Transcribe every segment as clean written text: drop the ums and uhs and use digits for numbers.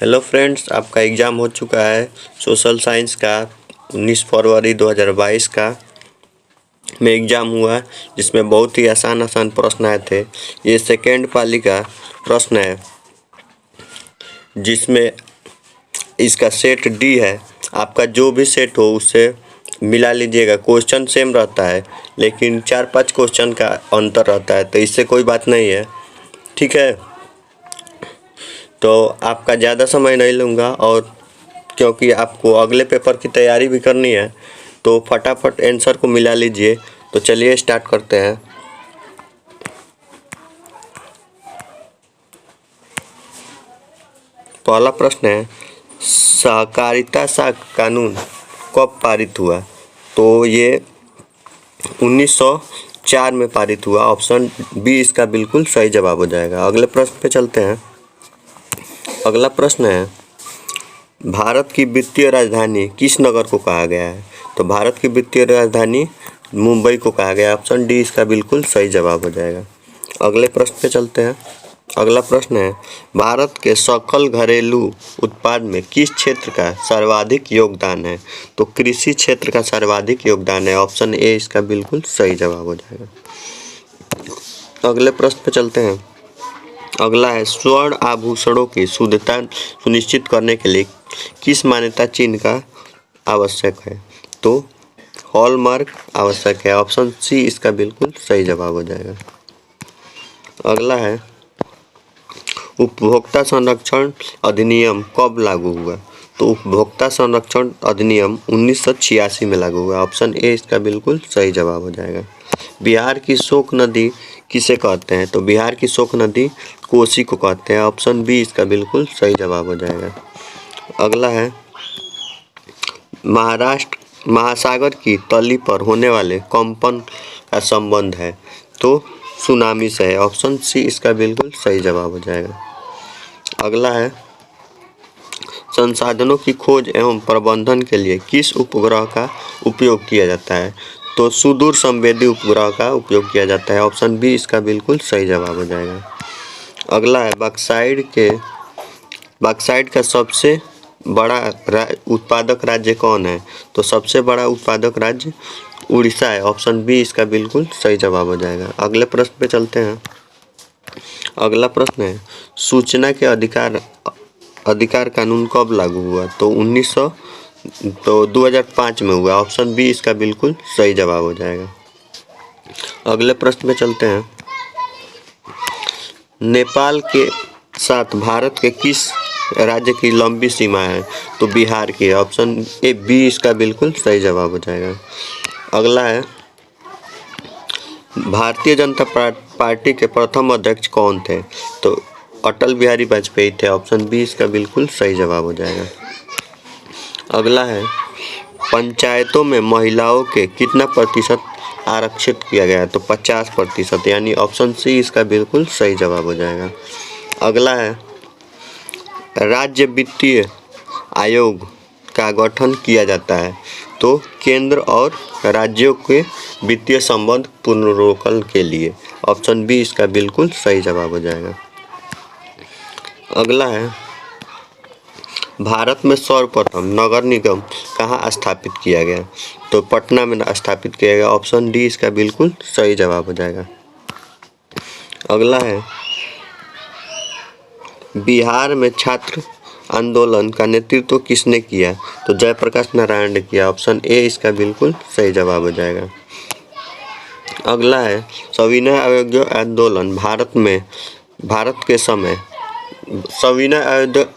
Hello friends, आपका exam हो चुका है सोशल साइंस का 19 फरवरी 2022 का में एग्ज़ाम हुआ, जिसमें बहुत ही आसान प्रश्न आए थे। ये सेकेंड पाली का प्रश्न है, जिसमें इसका सेट डी है। आपका जो भी सेट हो उससे मिला लीजिएगा। क्वेश्चन सेम रहता है, लेकिन 4-5 क्वेश्चन का अंतर रहता है, तो इससे कोई बात नहीं है, ठीक है। तो आपका ज़्यादा समय नहीं लूँगा, और क्योंकि आपको अगले पेपर की तैयारी भी करनी है, तो फटाफट आंसर को मिला लीजिए। तो चलिए स्टार्ट करते हैं। पहला प्रश्न है, सहकारिता कानून कब पारित हुआ? तो ये 1904 में पारित हुआ। ऑप्शन बी इसका बिल्कुल सही जवाब हो जाएगा। अगले प्रश्न पे चलते हैं। अगला प्रश्न है, भारत की वित्तीय राजधानी किस नगर को कहा गया है? तो भारत की वित्तीय राजधानी मुंबई को कहा गया है। ऑप्शन डी इसका बिल्कुल सही जवाब हो जाएगा। अगले प्रश्न पे चलते हैं। अगला प्रश्न है, भारत के सकल घरेलू उत्पाद में किस क्षेत्र का सर्वाधिक योगदान है? तो कृषि क्षेत्र का सर्वाधिक योगदान है। ऑप्शन ए इसका बिल्कुल सही जवाब हो जाएगा। अगले प्रश्न पे चलते हैं। अगला है, स्वर्ण आभूषणों की शुद्धता सुनिश्चित करने के लिए किस मान्यता चिन्ह का आवश्यक है? तो हॉलमार्क आवश्यक है। ऑप्शन सी इसका बिल्कुल सही जवाब हो जाएगा। अगला है, उपभोक्ता संरक्षण अधिनियम कब लागू हुआ? तो उपभोक्ता संरक्षण अधिनियम 1986 में लागू हुआ। ऑप्शन ए इसका बिल्कुल सही जवाब हो जाएगा। बिहार की शोक नदी किसे कहते हैं? तो बिहार की शोक नदी कोसी को कहते हैं। ऑप्शन बी इसका बिल्कुल सही जवाब हो जाएगा। अगला है, महाराष्ट्र महासागर की तली पर होने वाले कंपन का संबंध है, तो सुनामी से है। ऑप्शन सी इसका बिल्कुल सही जवाब हो जाएगा। अगला है, संसाधनों की खोज एवं प्रबंधन के लिए किस उपग्रह का उपयोग किया जाता है? तो सुदूर संवेदी उपग्रह का उपयोग किया जाता है। ऑप्शन बी इसका बिल्कुल सही जवाब हो जाएगा। अगला है, बॉक्साइट का सबसे बड़ा उत्पादक राज्य कौन है? तो सबसे बड़ा उत्पादक राज्य उड़ीसा है। ऑप्शन बी इसका बिल्कुल सही जवाब हो जाएगा। अगले प्रश्न पे चलते हैं। अगला प्रश्न है, सूचना के अधिकार कानून कब लागू हुआ? तो 2005 में हुआ। ऑप्शन बी इसका बिल्कुल सही जवाब हो जाएगा। अगले प्रश्न में चलते हैं। नेपाल के साथ भारत के किस राज्य की लंबी सीमा है? तो बिहार की। ऑप्शन ए बी इसका बिल्कुल सही जवाब हो जाएगा। अगला है, भारतीय जनता पार्टी के प्रथम अध्यक्ष कौन थे? तो अटल बिहारी वाजपेयी थे। ऑप्शन बी इसका बिल्कुल सही जवाब हो जाएगा। अगला है, पंचायतों में महिलाओं के कितना प्रतिशत आरक्षित किया गया है? तो 50%, यानी ऑप्शन सी इसका बिल्कुल सही जवाब हो जाएगा। अगला है, राज्य वित्तीय आयोग का गठन किया जाता है, तो केंद्र और राज्यों के वित्तीय संबंध पुनर्वलोकन के लिए। ऑप्शन बी इसका बिल्कुल सही जवाब हो जाएगा। अगला है, भारत में सर्वप्रथम नगर निगम कहाँ स्थापित किया गया? तो पटना में स्थापित किया गया। ऑप्शन डी इसका बिल्कुल सही जवाब हो जाएगा। अगला है, बिहार में छात्र आंदोलन का नेतृत्व किसने किया? तो जयप्रकाश नारायण ने किया। ऑप्शन ए इसका बिल्कुल सही जवाब हो जाएगा। अगला है, सविनय अवज्ञा आंदोलन सविनय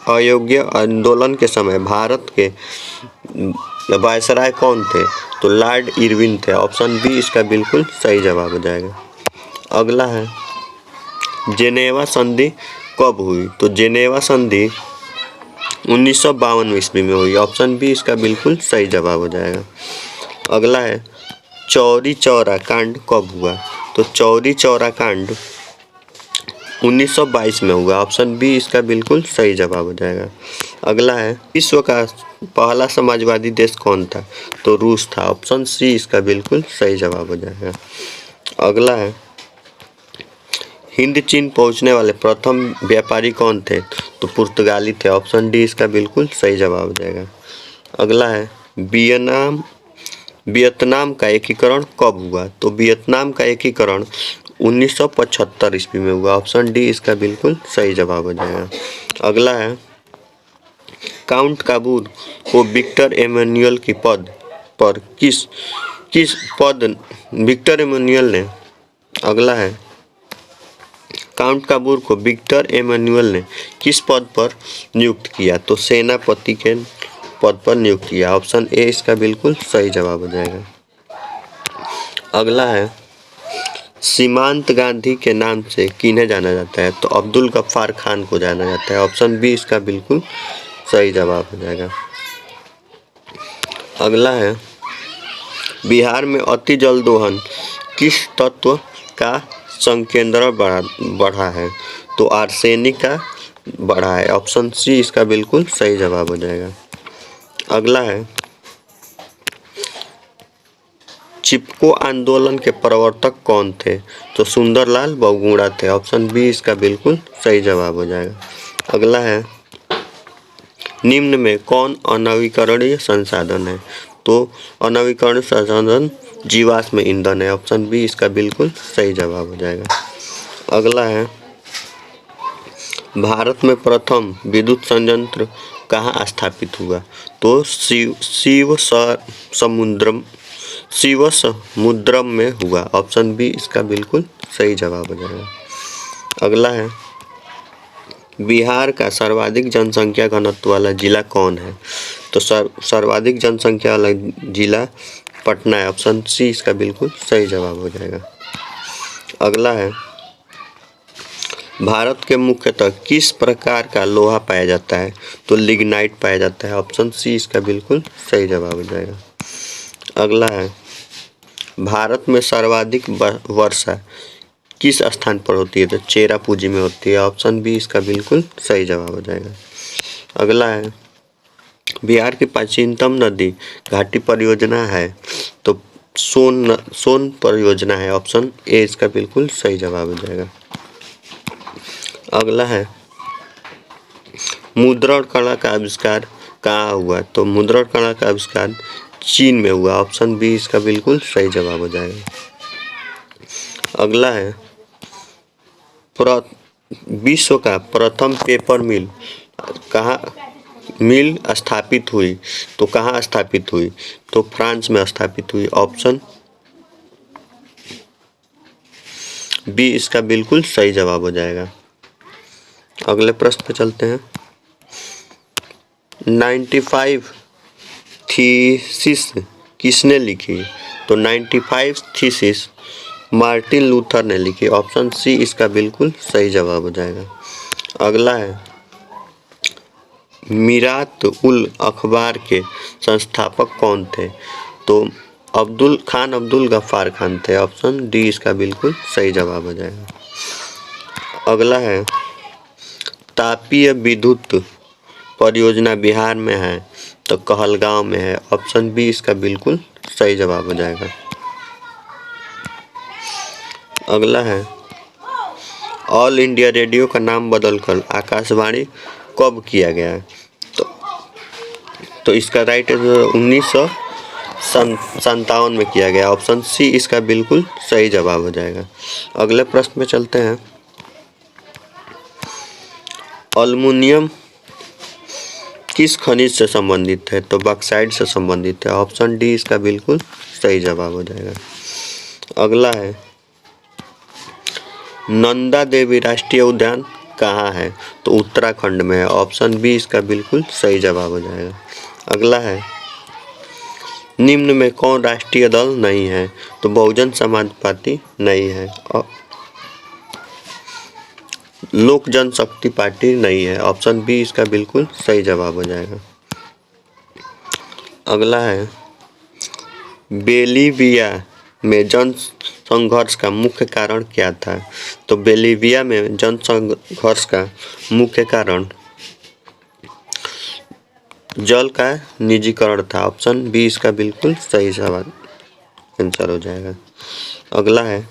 अयोग्य आंदोलन के समय भारत के वायसराय कौन थे? तो लॉर्ड इरविन थे। ऑप्शन बी इसका बिल्कुल सही जवाब हो जाएगा। अगला है, जेनेवा संधि कब हुई? तो जेनेवा संधि 1952 ईस्वी में हुई। ऑप्शन बी इसका बिल्कुल सही जवाब हो जाएगा। अगला है, चौरी चौरा कांड कब हुआ? तो चौरी चौरा कांड 1922 में हुआ। ऑप्शन बी इसका बिल्कुल सही जवाब हो जाएगा। अगला है, विश्व का पहला समाजवादी देश कौन था? तो रूस था। ऑप्शन सी इसका बिल्कुल सही जवाब हो जाएगा। अगला है, हिंद चीन पहुंचने वाले प्रथम व्यापारी कौन थे? तो पुर्तगाली थे। ऑप्शन डी इसका बिल्कुल सही जवाब हो जाएगा। अगला है वियतनाम का एकीकरण कब हुआ? तो वियतनाम का एकीकरण 1975 ईस्वी में हुआ। ऑप्शन डी इसका बिल्कुल सही जवाब हो जाएगा। अगला है काउंट काबूर को विक्टर एमेनुअल की पद पर किस पद विक्टर एमेनुअल ने अगला है काउंट काबूर को विक्टर एमेनुअल ने किस पद पर नियुक्त किया? तो सेनापति के पद पर नियुक्त किया। ऑप्शन ए इसका बिल्कुल सही जवाब हो जाएगा। अगला है सीमांत गांधी के नाम से किन्हें जाना जाता है? तो अब्दुल गफ्फार खान को जाना जाता है। ऑप्शन बी इसका बिल्कुल सही जवाब हो जाएगा। अगला है बिहार में अति जल दोहन किस तत्व का संकेंद्रण बढ़ा है? तो आर्सेनिक का बढ़ा है। ऑप्शन सी इसका बिल्कुल सही जवाब हो जाएगा। अगला है चिपको आंदोलन के प्रवर्तक कौन थे? तो सुंदरलाल बहुगुणा थे। ऑप्शन बी इसका बिल्कुल सही जवाब हो जाएगा। अगला है निम्न में कौन अनवीकरणीय संसाधन है? तो अनवीकरणीय संसाधन जीवाश्म ईंधन है। ऑप्शन बी इसका बिल्कुल सही जवाब हो जाएगा। अगला है भारत में प्रथम विद्युत संयंत्र कहाँ स्थापित हुआ? तो शिव समुद्रम में हुआ। ऑप्शन बी इसका बिल्कुल सही जवाब हो जाएगा। अगला है बिहार का सर्वाधिक जनसंख्या घनत्व वाला जिला कौन है? तो सर्वाधिक जनसंख्या वाला जिला पटना है। ऑप्शन सी इसका बिल्कुल सही जवाब हो जाएगा। अगला है भारत के मुख्यतः किस प्रकार का लोहा पाया जाता है? तो लिग्नाइट पाया जाता है। ऑप्शन सी इसका बिल्कुल सही जवाब हो जाएगा। अगला है भारत में सर्वाधिक वर्षा किस स्थान पर होती है? तो चेरापूंजी में होती है। ऑप्शन बी इसका बिल्कुल सही जवाब हो जाएगा। अगला है बिहार की प्राचीनतम नदी घाटी परियोजना है? तो सोन परियोजना है। ऑप्शन ए इसका बिल्कुल सही जवाब हो जाएगा। अगला है मुद्रण कला का आविष्कार कहाँ हुआ? तो मुद्रण कला का आविष्कार चीन में हुआ। ऑप्शन बी इसका बिल्कुल सही जवाब हो जाएगा। अगला है विश्व का प्रथम पेपर मिल स्थापित हुई? तो कहाँ स्थापित हुई? तो फ्रांस में स्थापित हुई। ऑप्शन बी इसका बिल्कुल सही जवाब हो जाएगा। अगले प्रश्न पे चलते हैं। 95 थीसिस किसने लिखी? तो 95 थीसिस मार्टिन लूथर ने लिखी। ऑप्शन सी इसका बिल्कुल सही जवाब हो जाएगा। अगला है मीरात उल अखबार के संस्थापक कौन थे? तो अब्दुल गफ्फार खान थे। ऑप्शन डी इसका बिल्कुल सही जवाब हो जाएगा। अगला है तापीय विद्युत परियोजना बिहार में है? तो कहलगांव में है। ऑप्शन बी इसका बिल्कुल सही जवाब हो जाएगा। अगला है ऑल इंडिया रेडियो का नाम बदलकर आकाशवाणी कब किया गया है? तो इसका राइट 1957 में किया गया। ऑप्शन सी इसका बिल्कुल सही जवाब हो जाएगा। अगले प्रश्न में चलते हैं। एल्युमिनियम किस खनिज से संबंधित है? तो बॉक्साइट से संबंधित है। ऑप्शन डी इसका बिल्कुल सही जवाब हो जाएगा। अगला है नंदा देवी राष्ट्रीय उद्यान कहाँ है? तो उत्तराखंड में है। ऑप्शन बी इसका बिल्कुल सही जवाब हो जाएगा। अगला है निम्न में कौन राष्ट्रीय दल नहीं है? तो बहुजन समाज पार्टी नहीं है। लोक जनशक्ति पार्टी नहीं है। ऑप्शन बी इसका बिल्कुल सही जवाब हो जाएगा। अगला है बोलीविया में जन संघर्ष का मुख्य कारण क्या था? तो बोलीविया में जन संघर्ष का मुख्य कारण जल का निजीकरण था। ऑप्शन बी इसका बिल्कुल सही सवाल आंसर हो जाएगा। अगला है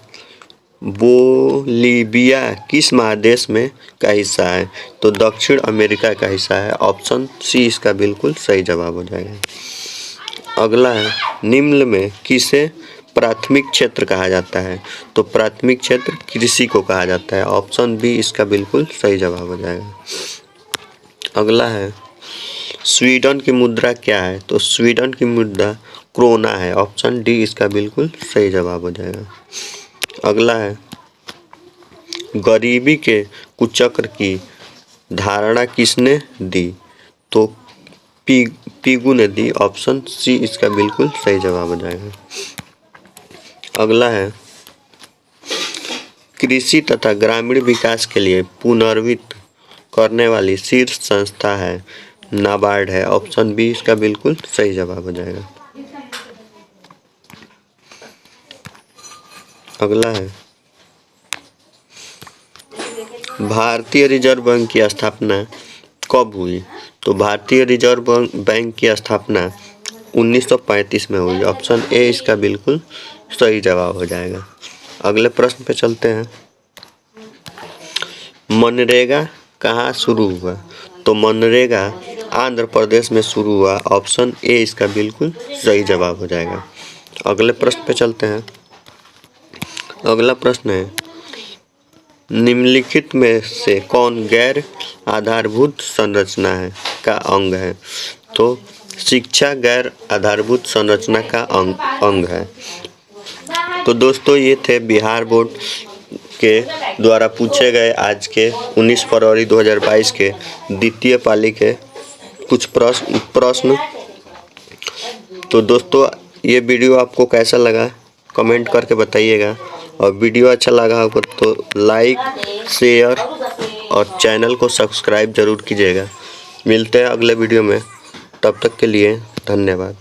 बोलीविया किस महादेश में का हिस्सा है? तो दक्षिण अमेरिका का हिस्सा है। ऑप्शन सी इसका बिल्कुल सही जवाब हो जाएगा। अगला है, निम्न में किसे प्राथमिक क्षेत्र कहा जाता है? तो प्राथमिक क्षेत्र कृषि को कहा जाता है। ऑप्शन बी इसका बिल्कुल सही जवाब हो जाएगा। अगला है, स्वीडन की मुद्रा क्या है? तो स्वीडन की मुद्रा क्रोना है। ऑप्शन डी इसका बिल्कुल सही जवाब हो जाएगा। अगला है, गरीबी के कुचक्र की धारणा किसने दी? तो पीगू ने दी। ऑप्शन सी इसका बिल्कुल सही जवाब हो जाएगा। अगला है, कृषि तथा ग्रामीण विकास के लिए पुनर्वित्त करने वाली शीर्ष संस्था है नाबार्ड है। ऑप्शन बी इसका बिल्कुल सही जवाब हो जाएगा। अगला है, भारतीय रिजर्व बैंक की स्थापना कब हुई? तो भारतीय रिजर्व बैंक की स्थापना 1935 में हुई। ऑप्शन ए इसका बिल्कुल सही जवाब हो जाएगा। अगले प्रश्न पे चलते हैं, मनरेगा कहाँ शुरू हुआ? तो मनरेगा आंध्र प्रदेश में शुरू हुआ। ऑप्शन ए इसका बिल्कुल सही जवाब हो जाएगा। अगले प्रश्न पे चलते हैं। अगला प्रश्न है, निम्नलिखित में से कौन गैर आधारभूत संरचना है का अंग है? तो शिक्षा गैर आधारभूत संरचना का अंग है। तो दोस्तों ये थे बिहार बोर्ड के द्वारा पूछे गए आज के 19 फरवरी 2022 के द्वितीय पाली के कुछ प्रश्न। तो दोस्तों ये वीडियो आपको कैसा लगा कमेंट करके बताइएगा, और वीडियो अच्छा लगा हो तो लाइक शेयर और चैनल को सब्सक्राइब जरूर कीजिएगा। मिलते हैं अगले वीडियो में, तब तक के लिए धन्यवाद।